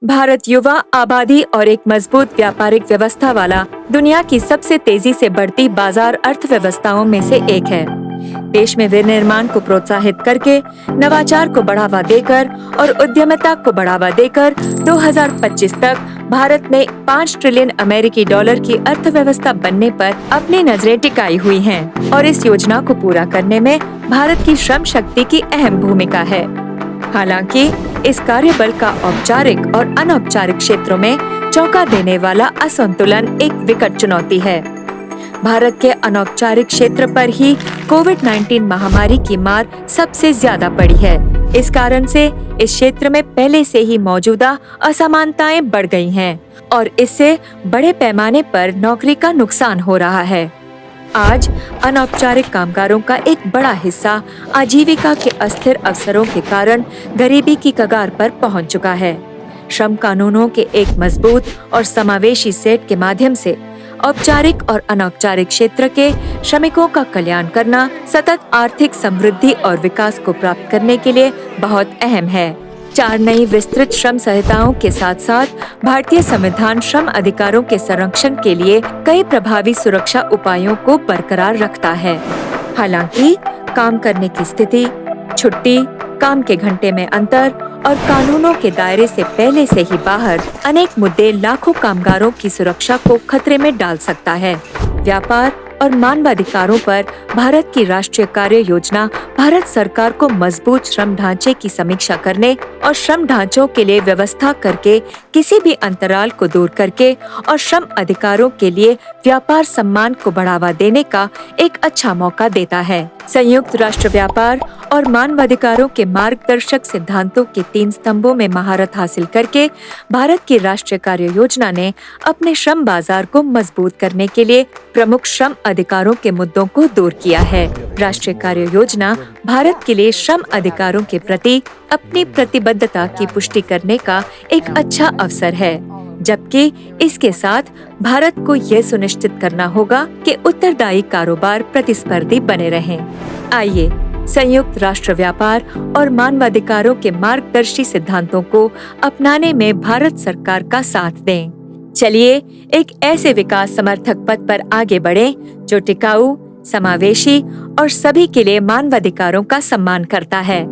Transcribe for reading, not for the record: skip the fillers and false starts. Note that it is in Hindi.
भारत युवा आबादी और एक मजबूत व्यापारिक व्यवस्था वाला दुनिया की सबसे तेजी से बढ़ती बाजार अर्थव्यवस्थाओं में से एक है। देश में विनिर्माण को प्रोत्साहित करके, नवाचार को बढ़ावा देकर और उद्यमिता को बढ़ावा देकर 2025 तक भारत ने 5 ट्रिलियन अमेरिकी डॉलर की अर्थव्यवस्था बनने पर अपनी नजरें टिकाई हुई हैं और इस योजना को पूरा करने में भारत की श्रम शक्ति की अहम भूमिका है। हालांकि इस कार्यबल का औपचारिक और अनौपचारिक क्षेत्रों में चौंका देने वाला असंतुलन एक विकट चुनौती है। भारत के अनौपचारिक क्षेत्र पर ही कोविड-19 महामारी की मार सबसे ज्यादा पड़ी है। इस कारण से इस क्षेत्र में पहले से ही मौजूदा असमानताएं बढ़ गई हैं और इससे बड़े पैमाने पर नौकरी का नुकसान हो रहा है। आज अनौपचारिक कामगारों का एक बड़ा हिस्सा आजीविका के अस्थिर अवसरों के कारण गरीबी की कगार पर पहुंच चुका है। श्रम कानूनों के एक मजबूत और समावेशी सेट के माध्यम से औपचारिक और अनौपचारिक क्षेत्र के श्रमिकों का कल्याण करना सतत आर्थिक समृद्धि और विकास को प्राप्त करने के लिए बहुत अहम है। 4 नई विस्तृत श्रम संहिताओं के साथ साथ भारतीय संविधान श्रम अधिकारों के संरक्षण के लिए कई प्रभावी सुरक्षा उपायों को बरकरार रखता है। हालांकि काम करने की स्थिति, छुट्टी, काम के घंटे में अंतर और कानूनों के दायरे से पहले से ही बाहर अनेक मुद्दे लाखों कामगारों की सुरक्षा को खतरे में डाल सकता है। व्यापार और मानवाधिकारों पर भारत की राष्ट्रीय कार्य योजना भारत सरकार को मजबूत श्रम ढांचे की समीक्षा करने और श्रम ढांचों के लिए व्यवस्था करके किसी भी अंतराल को दूर करके और श्रम अधिकारों के लिए व्यापार सम्मान को बढ़ावा देने का एक अच्छा मौका देता है। संयुक्त राष्ट्र व्यापार और मानवाधिकारों के मार्गदर्शक सिद्धांतों के 3 स्तंभों में महारत हासिल करके भारत की राष्ट्रीय कार्य योजना ने अपने श्रम बाजार को मजबूत करने के लिए प्रमुख श्रम अधिकारों के मुद्दों को दूर किया है। राष्ट्रीय कार्य योजना भारत के लिए श्रम अधिकारों के प्रति अपनी प्रतिबद्धता की पुष्टि करने का एक अच्छा अवसर है, जबकि इसके साथ भारत को यह सुनिश्चित करना होगा कि उत्तरदायी कारोबार प्रतिस्पर्धी बने रहें। आइए संयुक्त राष्ट्र व्यापार और मानवाधिकारों के मार्गदर्शी सिद्धांतों को अपनाने में भारत सरकार का साथ दें। चलिए एक ऐसे विकास समर्थक पथ पर आगे बढ़ें जो टिकाऊ, समावेशी और सभी के लिए मानवाधिकारों का सम्मान करता है।